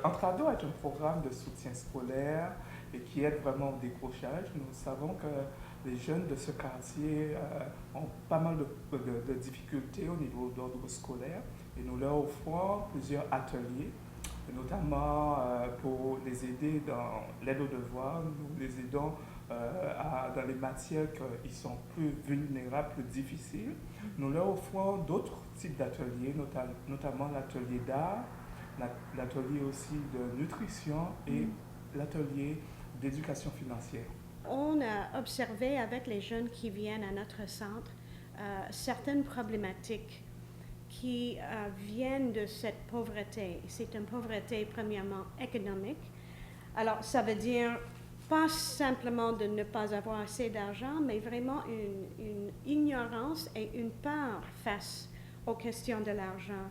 Entrado est un programme de soutien scolaire et qui aide vraiment au décrochage. Nous savons que les jeunes de ce quartier ont pas mal de difficultés au niveau d'ordre scolaire et nous leur offrons plusieurs ateliers, notamment pour les aider dans l'aide aux devoirs. Nous les aidons dans les matières qui sont plus vulnérables, plus difficiles. Nous leur offrons d'autres types d'ateliers, notamment l'atelier d'art, l'atelier aussi de nutrition et l'atelier d'éducation financière. On a observé avec les jeunes qui viennent à notre centre certaines problématiques qui viennent de cette pauvreté. C'est une pauvreté premièrement économique. Alors ça veut dire pas simplement de ne pas avoir assez d'argent, mais vraiment une ignorance et une peur face aux questions de l'argent.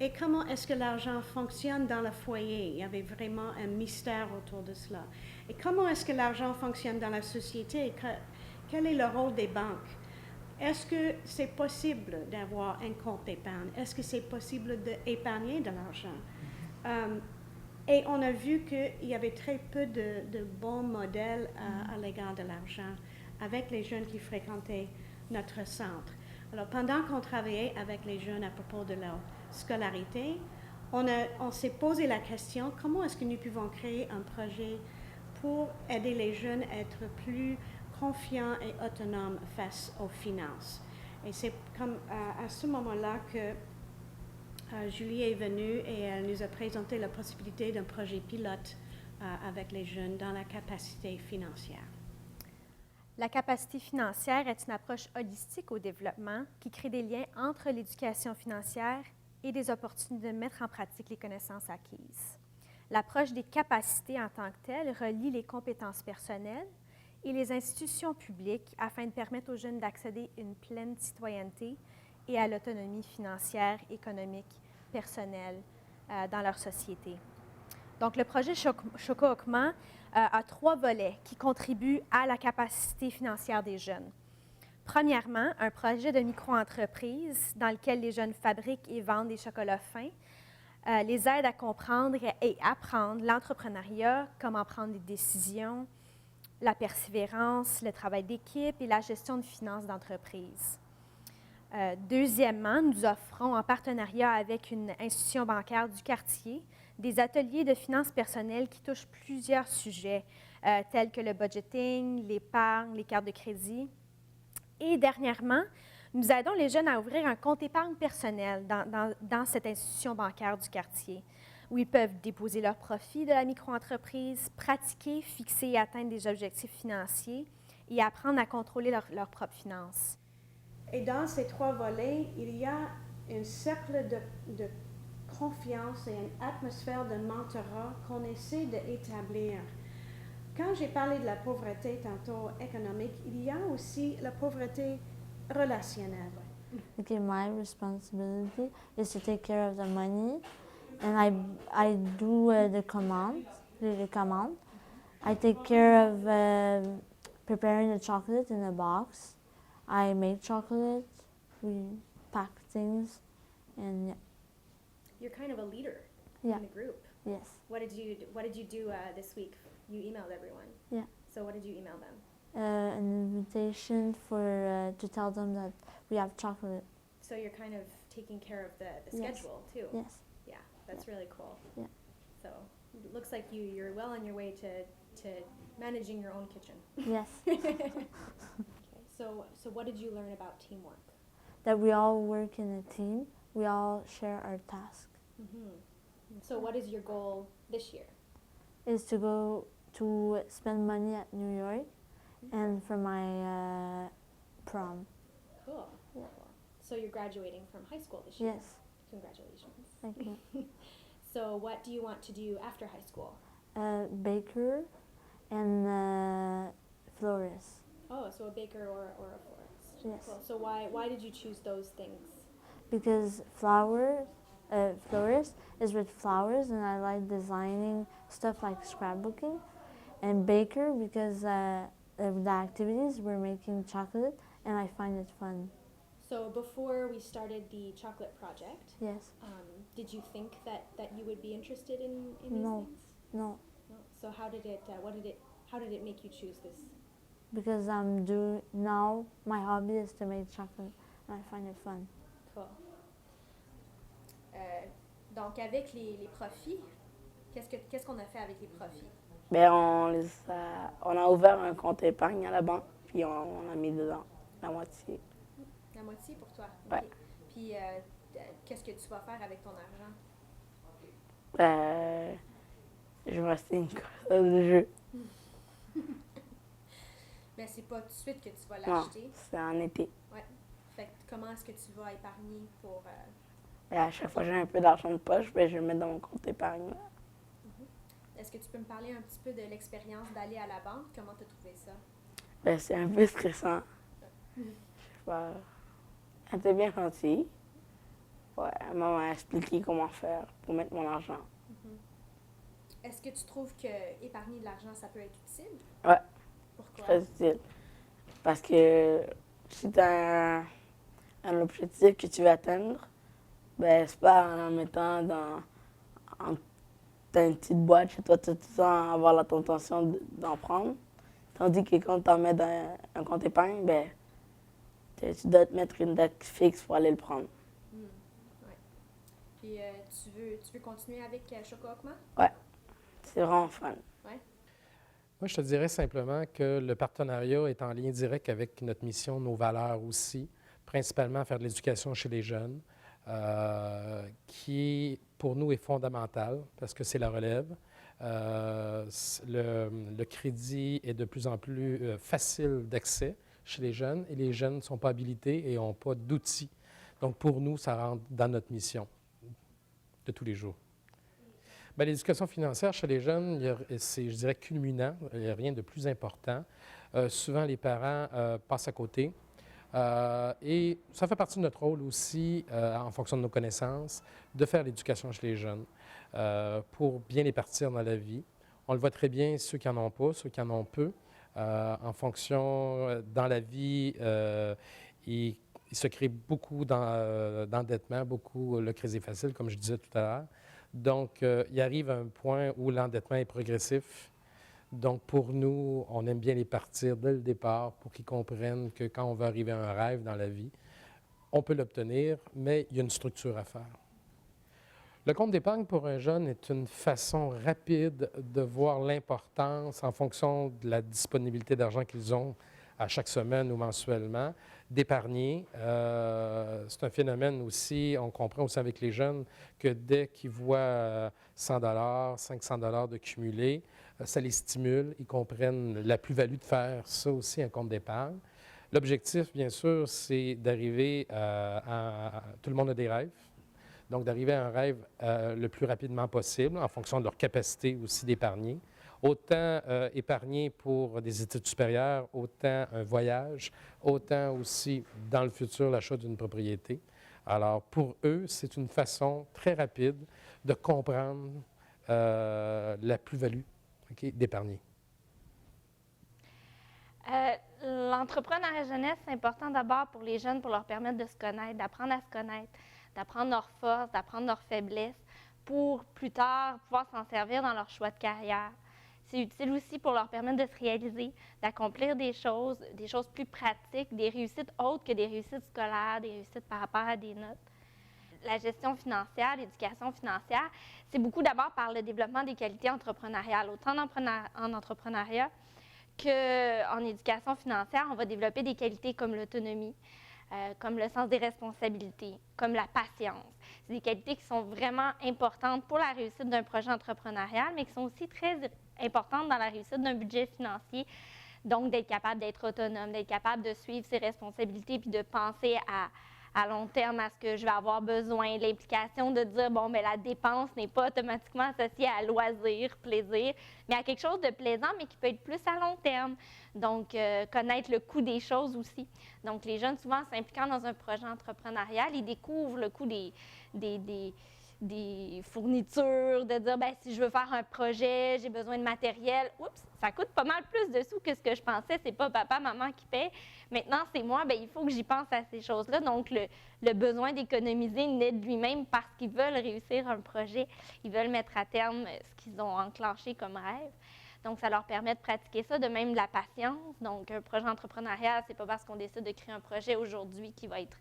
Et comment est-ce que l'argent fonctionne dans le foyer? Il y avait vraiment un mystère autour de cela. Et comment est-ce que l'argent fonctionne dans la société? Quel est le rôle des banques? Est-ce que c'est possible d'avoir un compte d'épargne? Est-ce que c'est possible d'épargner de l'argent? Et on a vu qu'il y avait très peu de bons modèles à l'égard de l'argent avec les jeunes qui fréquentaient notre centre. Alors, pendant qu'on travaillait avec les jeunes à propos de leur scolarité, on s'est posé la question, comment est-ce que nous pouvons créer un projet pour aider les jeunes à être plus confiants et autonomes face aux finances? Et c'est comme à ce moment-là que Julie est venue et elle nous a présenté la possibilité d'un projet pilote avec les jeunes dans la capacité financière. La capacité financière est une approche holistique au développement qui crée des liens entre l'éducation financière et des opportunités de mettre en pratique les connaissances acquises. L'approche des capacités en tant que telle relie les compétences personnelles et les institutions publiques afin de permettre aux jeunes d'accéder à une pleine citoyenneté et à l'autonomie financière, économique, personnelle dans leur société. Donc, le projet Choco-Okma a 3 volets qui contribuent à la capacité financière des jeunes. Premièrement, un projet de micro-entreprise dans lequel les jeunes fabriquent et vendent des chocolats fins, les aide à comprendre et apprendre l'entrepreneuriat, comment prendre des décisions, la persévérance, le travail d'équipe et la gestion de finances d'entreprise. Deuxièmement, nous offrons en partenariat avec une institution bancaire du quartier des ateliers de finances personnelles qui touchent plusieurs sujets tels que le budgeting, l'épargne, les cartes de crédit. Et dernièrement, nous aidons les jeunes à ouvrir un compte épargne personnel dans cette institution bancaire du quartier, où ils peuvent déposer leurs profits de la micro-entreprise, pratiquer, fixer et atteindre des objectifs financiers et apprendre à contrôler leurs propres finances. Et dans ces 3 volets, il y a un cercle de confiance et une atmosphère de mentorat qu'on essaie d'établir. Quand j'ai parlé de la pauvreté tantôt économique, il y a aussi la pauvreté relationnelle. Okay, my responsibility is to take care of the money, and I do the command. I take care of preparing the chocolate in a box. I make chocolate. We pack things, and yeah. You're kind of a leader Yeah. in the group. Yes. What did you do this week? You emailed everyone. Yeah. So what did you email them? An invitation for to tell them that we have chocolate. So you're kind of taking care of the Yes. schedule too. Yes. Yeah, that's really cool. Yeah. So it looks like you're well on your way to managing your own kitchen. Yes. Okay. So what did you learn about teamwork? That we all work in a team. We all share our task. Mm-hmm. So what is your goal this year? Is to go to spend money at New York, and for my prom. Cool. Yeah. Cool. So you're graduating from high school this year. Yes. Congratulations. Thank you. So what do you want to do after high school? Baker and florist. Oh, so a baker or a florist. Yes. Cool. So why did you choose those things? Because florist is with flowers, and I like designing stuff like scrapbooking. And baker because of the activities we're making chocolate, and I find it fun. So before we started the chocolate project, Yes. did you think that you would be interested in these No. things? No, No. So how did it make you choose this? because now my hobby is to make chocolate and I find it fun. Cool. Donc avec les profits, qu'est-ce qu'on a fait avec les profits? Ben, on a ouvert un compte épargne à la banque, puis on a mis dedans la moitié. La moitié pour toi? Ouais. OK. Puis qu'est-ce que tu vas faire avec ton argent? Je vais acheter une console de jeu. Mais c'est pas tout de suite que tu vas Non, l'acheter. c'est en été. Ouais. Fait que comment est-ce que tu vas épargner pour... Et à chaque fois que j'ai un peu d'argent de poche, ben, je le mets dans mon compte épargne. Est-ce que tu peux me parler un petit peu de l'expérience d'aller à la banque? Comment tu as trouvé ça? Ben, c'est un peu stressant. Je sais pas. Elle était bien gentille. Ouais, maman m'a expliqué comment faire pour mettre mon argent. Est-ce que tu trouves que épargner de l'argent, ça peut être utile? Ouais. Pourquoi? Très utile. Parce que si tu as un objectif que tu veux atteindre, ben, c'est pas en mettant t'as une petite boîte chez toi, tu sens avoir la tentation d'en prendre. Tandis que quand tu en mets dans un compte épargne, ben, tu dois te mettre une date fixe pour aller le prendre. Ouais. Puis tu veux continuer avec Choco-Okma? C'est vraiment fun. Moi, je te dirais simplement que le partenariat est en lien direct avec notre mission, nos valeurs aussi, principalement faire de l'éducation chez les jeunes, qui, pour nous, est fondamentale parce que c'est la relève. Le crédit est de plus en plus facile d'accès chez les jeunes et les jeunes ne sont pas habilités et n'ont pas d'outils. Donc, pour nous, ça rentre dans notre mission de tous les jours. Bien, l'éducation financière chez les jeunes, c'est, je dirais, culminant. Il n'y a rien de plus important. Souvent, les parents passent à côté. Et ça fait partie de notre rôle aussi, en fonction de nos connaissances, de faire l'éducation chez les jeunes pour bien les partir dans la vie. On le voit très bien, ceux qui n'en ont pas, ceux qui en ont peu. En fonction, dans la vie, il se crée beaucoup d'endettement, beaucoup le crédit facile, comme je disais tout à l'heure. Donc, il arrive à un point où l'endettement est progressif. Donc, pour nous, on aime bien les partir dès le départ pour qu'ils comprennent que quand on veut arriver à un rêve dans la vie, on peut l'obtenir, mais il y a une structure à faire. Le compte d'épargne pour un jeune est une façon rapide de voir l'importance, en fonction de la disponibilité d'argent qu'ils ont à chaque semaine ou mensuellement, d'épargner. C'est un phénomène aussi, on comprend aussi avec les jeunes, que dès qu'ils voient 100 $, 500 $ de cumulés, ça les stimule, ils comprennent la plus-value de faire ça aussi, un compte d'épargne. L'objectif, bien sûr, c'est d'arriver à... Tout le monde a des rêves. Donc, d'arriver à un rêve le plus rapidement possible, en fonction de leur capacité aussi d'épargner. Autant épargner pour des études supérieures, autant un voyage, autant aussi, dans le futur, l'achat d'une propriété. Alors, pour eux, c'est une façon très rapide de comprendre la plus-value d'épargner. L'entrepreneuriat jeunesse, c'est important d'abord pour les jeunes, pour leur permettre de se connaître, d'apprendre à se connaître, d'apprendre leurs forces, d'apprendre leurs faiblesses, pour plus tard pouvoir s'en servir dans leur choix de carrière. C'est utile aussi pour leur permettre de se réaliser, d'accomplir des choses plus pratiques, des réussites autres que des réussites scolaires, des réussites par rapport à des notes. La gestion financière, l'éducation financière, c'est beaucoup d'abord par le développement des qualités entrepreneuriales. Autant en entrepreneuriat qu'en éducation financière, on va développer des qualités comme l'autonomie, comme le sens des responsabilités, comme la patience. C'est des qualités qui sont vraiment importantes pour la réussite d'un projet entrepreneurial, mais qui sont aussi très importantes dans la réussite d'un budget financier. Donc, d'être capable d'être autonome, d'être capable de suivre ses responsabilités puis de penser à long terme à ce que je vais avoir besoin. L'implication de dire, bon, mais la dépense n'est pas automatiquement associée à loisir, plaisir, mais à quelque chose de plaisant, mais qui peut être plus à long terme. Donc, connaître le coût des choses aussi. Donc, les jeunes, souvent, s'impliquant dans un projet entrepreneurial, ils découvrent le coût des fournitures, de dire, bien, si je veux faire un projet, j'ai besoin de matériel. Oups, ça coûte pas mal plus de sous que ce que je pensais. C'est pas papa, maman qui paie. Maintenant, c'est moi. Bien, il faut que j'y pense à ces choses-là. Donc, le besoin d'économiser naît de lui-même parce qu'ils veulent réussir un projet. Ils veulent mettre à terme ce qu'ils ont enclenché comme rêve. Donc, ça leur permet de pratiquer ça. De même, la patience. Donc, un projet entrepreneurial, c'est pas parce qu'on décide de créer un projet aujourd'hui qui va être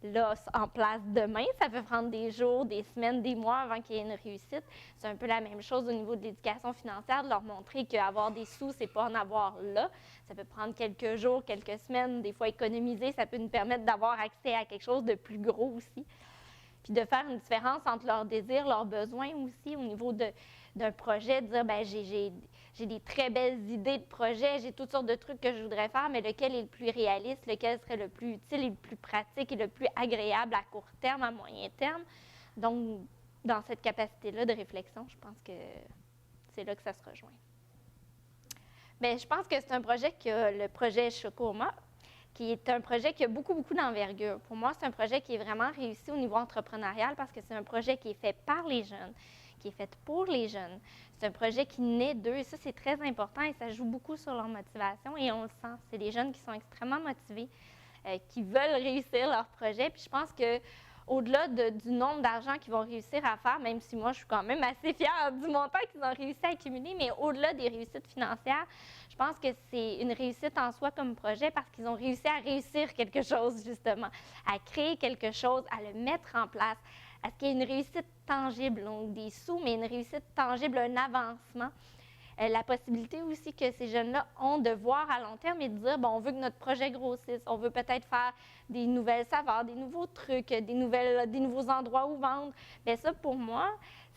là, en place demain. Ça peut prendre des jours, des semaines, des mois avant qu'il y ait une réussite. C'est un peu la même chose au niveau de l'éducation financière, de leur montrer qu'avoir des sous, c'est pas en avoir là. Ça peut prendre quelques jours, quelques semaines, des fois économiser, ça peut nous permettre d'avoir accès à quelque chose de plus gros aussi. Puis de faire une différence entre leurs désirs, leurs besoins aussi au niveau d'un projet, de dire, bien, j'ai des très belles idées de projet, j'ai toutes sortes de trucs que je voudrais faire, mais lequel est le plus réaliste, lequel serait le plus utile et le plus pratique et le plus agréable à court terme, à moyen terme. Donc, dans cette capacité-là de réflexion, je pense que c'est là que ça se rejoint. Bien, je pense que c'est un projet le projet Chocoma, qui est un projet qui a beaucoup, beaucoup d'envergure. Pour moi, c'est un projet qui est vraiment réussi au niveau entrepreneurial parce que c'est un projet qui est fait par les jeunes, qui est fait pour les jeunes. C'est un projet qui naît d'eux et ça, c'est très important et ça joue beaucoup sur leur motivation et on le sent. C'est des jeunes qui sont extrêmement motivés, qui veulent réussir leur projet. Puis je pense que au-delà du nombre d'argent qu'ils vont réussir à faire, même si moi, je suis quand même assez fière du montant qu'ils ont réussi à accumuler, mais au-delà des réussites financières, je pense que c'est une réussite en soi comme projet parce qu'ils ont réussi à réussir quelque chose, justement, à créer quelque chose, à le mettre en place, à ce qu'il y ait une réussite tangible, donc des sous, mais une réussite tangible, un avancement. La possibilité aussi que ces jeunes-là ont de voir à long terme et de dire, bon, on veut que notre projet grossisse, on veut peut-être faire des nouvelles saveurs, des nouveaux trucs, des nouveaux endroits où vendre. Bien, ça, pour moi,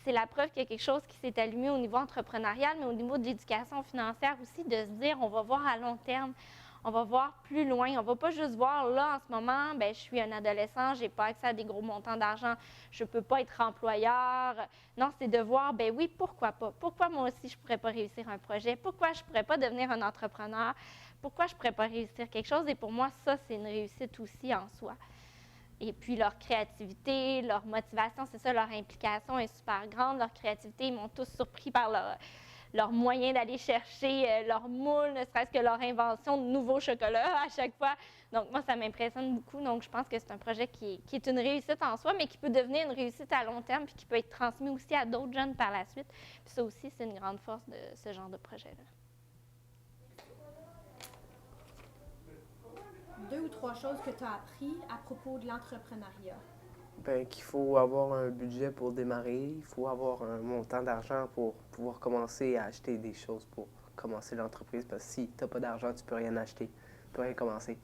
c'est la preuve qu'il y a quelque chose qui s'est allumé au niveau entrepreneurial, mais au niveau de l'éducation financière aussi, de se dire, on va voir à long terme, on va voir plus loin. On ne va pas juste voir là, en ce moment, bien, je suis un adolescent, je n'ai pas accès à des gros montants d'argent, je ne peux pas être employeur. Non, c'est de voir, bien oui, pourquoi pas? Pourquoi moi aussi, je ne pourrais pas réussir un projet? Pourquoi je ne pourrais pas devenir un entrepreneur? Pourquoi je ne pourrais pas réussir quelque chose? Et pour moi, ça, c'est une réussite aussi en soi. Et puis, leur créativité, leur motivation, c'est ça, leur implication est super grande. Leur créativité, ils m'ont tous surpris par leur moyen d'aller chercher leur moule, ne serait-ce que leur invention de nouveaux chocolats à chaque fois. Donc, moi, ça m'impressionne beaucoup. Donc, je pense que c'est un projet qui est une réussite en soi, mais qui peut devenir une réussite à long terme puis qui peut être transmis aussi à d'autres jeunes par la suite. Puis ça aussi, c'est une grande force de ce genre de projet-là. 2 ou 3 choses que tu as appris à propos de l'entrepreneuriat. Ben, qu'il faut avoir un budget pour démarrer, il faut avoir un montant d'argent pour pouvoir commencer à acheter des choses pour commencer l'entreprise. Parce que si tu n'as pas d'argent, tu ne peux rien acheter, tu ne peux rien commencer.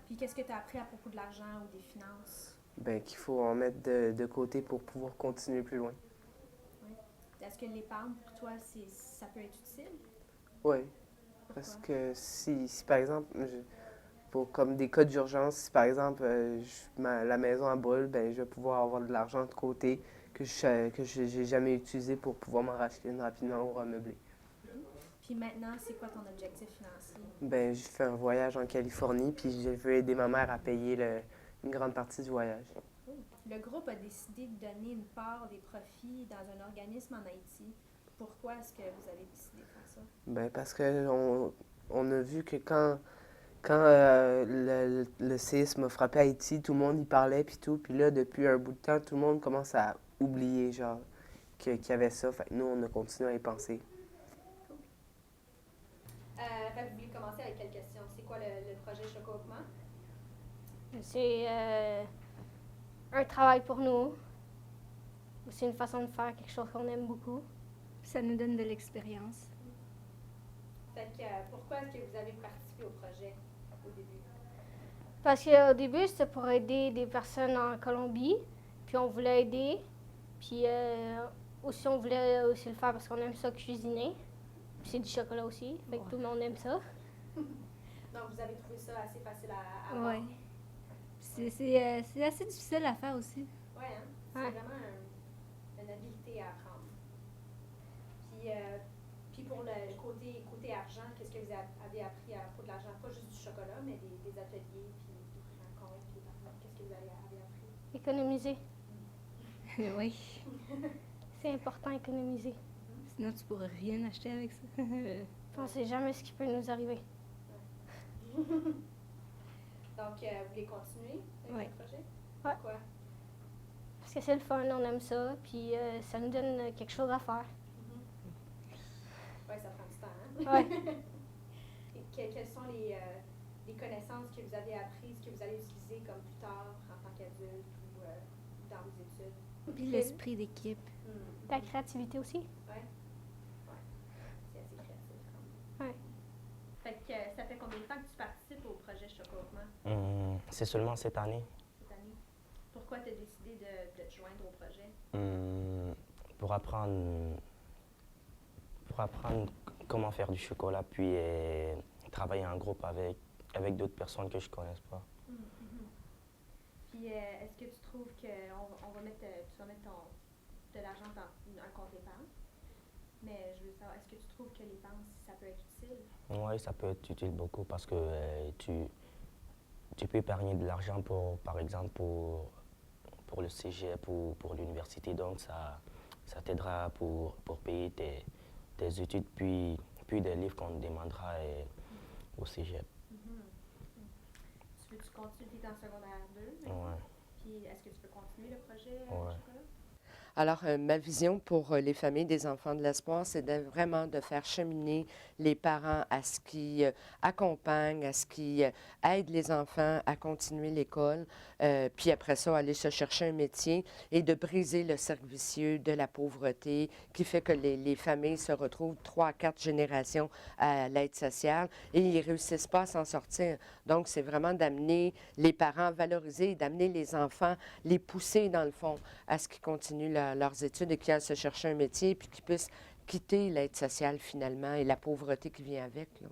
Puis qu'est-ce que tu as appris à propos de l'argent ou des finances? Ben, qu'il faut en mettre de côté pour pouvoir continuer plus loin. Oui. Est-ce que l'épargne, pour toi, ça peut être utile? Oui, parce que si par exemple, pour comme des cas d'urgence, si par exemple la maison en brûle, ben, je vais pouvoir avoir de l'argent de côté que je n'ai jamais utilisé pour pouvoir m'en racheter une rapidement ou remeubler. Puis maintenant, c'est quoi ton objectif financier? Ben, je fais un voyage en Californie, puis je veux aider ma mère à payer une grande partie du voyage. Le groupe a décidé de donner une part des profits dans un organisme en Haïti. Pourquoi est-ce que vous avez décidé de faire ça? Ben, parce qu'on a vu que quand le séisme a frappé Haïti, tout le monde y parlait, puis tout. Puis là, depuis un bout de temps, tout le monde commence à oublier, genre, qu'il y avait ça. Fait que nous, on a continué à y penser. Vous voulez commencer avec quelle question? C'est quoi le projet Chocoma? C'est un travail pour nous. C'est une façon de faire quelque chose qu'on aime beaucoup. Ça nous donne de l'expérience. Fait que, pourquoi est-ce que vous avez participé au projet au début? Parce qu'au début, c'était pour aider des personnes en Colombie. Puis on voulait aider. Puis aussi, on voulait aussi le faire parce qu'on aime ça cuisiner. Puis c'est du chocolat aussi. Fait que tout le monde aime ça. Donc, vous avez trouvé ça assez facile à avoir? Oui. C'est assez difficile à faire aussi. Oui, hein? C'est Ouais. vraiment une habileté à apprendre. Puis pour le côté argent, qu'est-ce que vous avez appris à propos de l'argent? Pas juste du chocolat, mais des ateliers, puis d'ouvrir un compte, puis qu'est-ce que vous avez appris? Économiser. Oui. C'est important, économiser. Sinon, tu pourras rien acheter avec ça. On ne sait jamais ce qui peut nous arriver. Donc, vous voulez continuer avec le projet? Ouais. Pourquoi? Parce que c'est le fun, on aime ça, puis ça nous donne quelque chose à faire. Oui, ça prend du temps, hein? Ouais. Et quelles sont les connaissances que vous avez apprises, que vous allez utiliser comme plus tard en tant qu'adulte ou dans vos études? Puis l'esprit d'équipe. La créativité aussi. Oui. Ouais. C'est assez créatif. Quand même. Ouais. Fait que ça fait combien de temps que tu participes au projet Choco-Augment C'est seulement cette année. cette année? Pourquoi tu as décidé de te joindre au projet? Pour apprendre comment faire du chocolat, puis travailler en groupe avec d'autres personnes que je ne connaisse pas. Puis est-ce que tu trouves que tu vas mettre de l'argent dans un compte épargne? Mais je veux savoir, est-ce que tu trouves que l'épargne, ça peut être utile? Oui, ça peut être utile beaucoup parce que tu peux épargner de l'argent par exemple, pour le cégep ou pour l'université. Donc, ça t'aidera pour payer tes études, puis des livres qu'on te demandera au cégep. Tu continues, tu es en secondaire 2? Ouais. Puis est-ce que tu peux continuer le projet Ouais. chocolat? Alors, ma vision pour les familles des enfants de l'espoir, c'est vraiment de faire cheminer les parents à ce qui accompagnent, à ce qui aident les enfants à continuer l'école, puis après ça, aller se chercher un métier et de briser le cercle vicieux de la pauvreté qui fait que les familles se retrouvent 3 à 4 générations à l'aide sociale et ils ne réussissent pas à s'en sortir. Donc, c'est vraiment d'amener les parents à valoriser, d'amener les enfants, les pousser dans le fond à ce qu'ils continuent leurs études et qu'ils aillent se chercher un métier puis qu'ils puissent quitter l'aide sociale finalement et la pauvreté qui vient avec, là.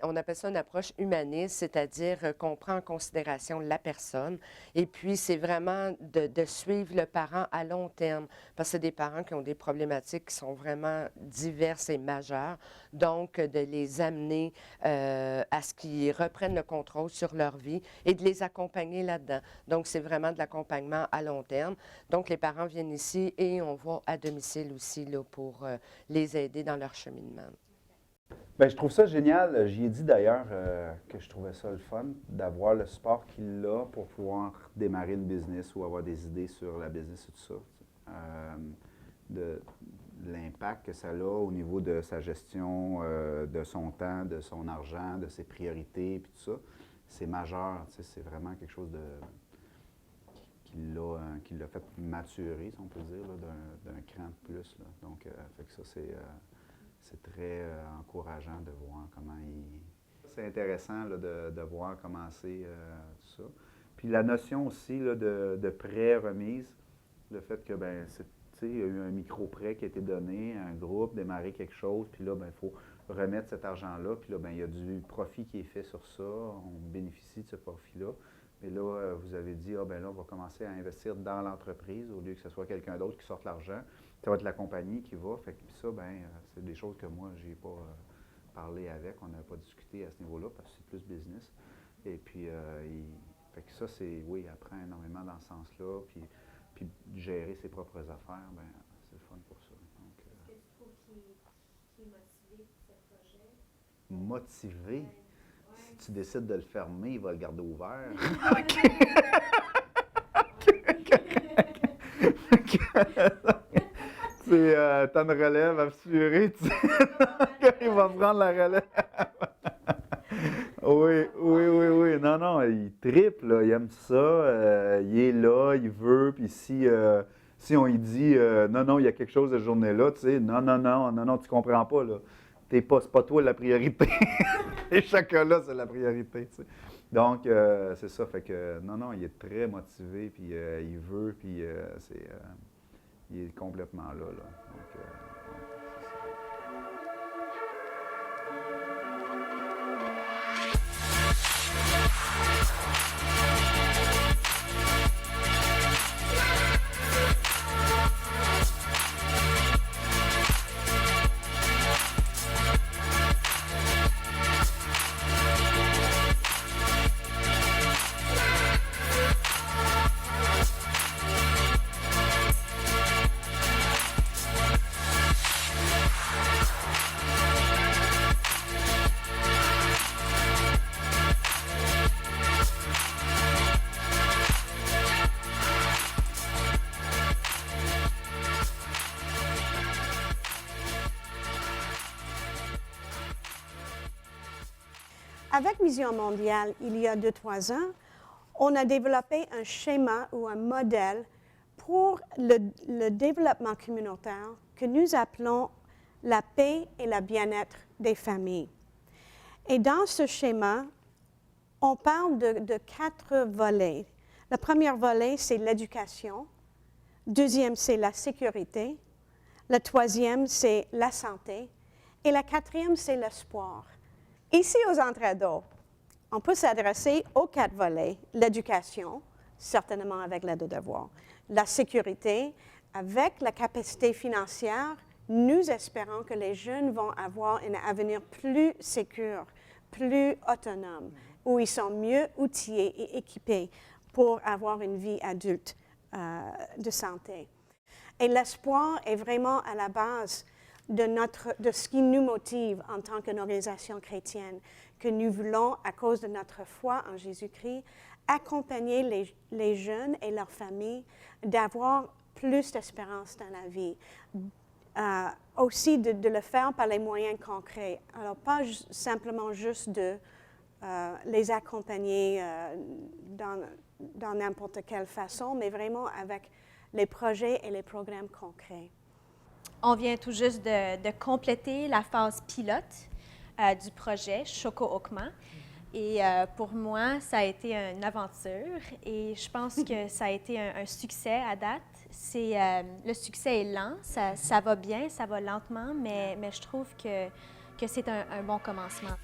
On appelle ça une approche humaniste, c'est-à-dire qu'on prend en considération la personne et puis c'est vraiment de suivre le parent à long terme parce que c'est des parents qui ont des problématiques qui sont vraiment diverses et majeures, donc de les amener à ce qu'ils reprennent le contrôle sur leur vie et de les accompagner là-dedans. Donc c'est vraiment de l'accompagnement à long terme. Donc les parents viennent ici et on va à domicile aussi là, pour les aider dans leur cheminement. Bien, je trouve ça génial. J'y ai dit d'ailleurs que je trouvais ça le fun d'avoir le support qu'il a pour pouvoir démarrer une business ou avoir des idées sur la business et tout ça. De l'impact que ça a au niveau de sa gestion, de son temps, de son argent, de ses priorités, puis tout ça, c'est majeur. C'est vraiment quelque chose qui l'a fait maturer, si on peut dire, d'un cran de plus. Là. Donc, fait que ça, c'est très encourageant de voir comment il... C'est intéressant là, de voir commencer tout ça. Puis la notion aussi là, de prêt-remise, le fait que, ben, il y a eu un micro-prêt qui a été donné à un groupe, démarrer quelque chose, puis là, il faut remettre cet argent-là, puis là, il y a du profit qui est fait sur ça, on bénéficie de ce profit-là. Mais là, vous avez dit, là, on va commencer à investir dans l'entreprise au lieu que ce soit quelqu'un d'autre qui sorte l'argent. Ça va être la compagnie qui va. Fait que ça, c'est des choses que moi, je n'ai pas parlé avec. On n'a pas discuté à ce niveau-là parce que c'est plus business. Et puis, fait que ça, oui, il apprend énormément dans ce sens-là. Puis gérer ses propres affaires, c'est le fun pour ça. Donc, est-ce que tu trouves qu'il est motivé pour ce projet? Motivé? Ouais. Si tu décides de le fermer, il va le garder ouvert. T'as une relève assurée, tu sais. Il va prendre la relève. Oui. Non, il triple, là. Il aime ça. Il est là, il veut. Puis si on lui dit non, il y a quelque chose de cette journée-là, tu sais, non, tu comprends pas, là. C'est pas toi la priorité. Et chacun là, c'est la priorité, tu sais. Donc, c'est ça. Fait que non, il est très motivé, puis il veut, puis il est complètement là. Donc, Avec Vision mondiale, il y a 2-3 ans, on a développé un schéma ou un modèle pour le développement communautaire que nous appelons la paix et le bien-être des familles. Et dans ce schéma, on parle de 4 volets. Le premier volet, c'est l'éducation. Deuxième, c'est la sécurité. Le troisième, c'est la santé. Et la quatrième, c'est l'espoir. Ici, aux Entrados, on peut s'adresser aux 4 volets. L'éducation, certainement avec l'aide aux devoirs. La sécurité, avec la capacité financière, nous espérons que les jeunes vont avoir un avenir plus sécure, plus autonome, où ils sont mieux outillés et équipés pour avoir une vie adulte de santé. Et l'espoir est vraiment à la base de ce qui nous motive en tant qu'une organisation chrétienne, que nous voulons, à cause de notre foi en Jésus-Christ, accompagner les jeunes et leurs familles d'avoir plus d'espérance dans la vie. Aussi de le faire par les moyens concrets. Alors, pas simplement juste de les accompagner dans n'importe quelle façon, mais vraiment avec les projets et les programmes concrets. On vient tout juste de compléter la phase pilote du projet Shoko-Okma. Et pour moi, ça a été une aventure et je pense que ça a été un succès à date. Le succès est lent, ça va bien, ça va lentement, mais je trouve que c'est un bon commencement.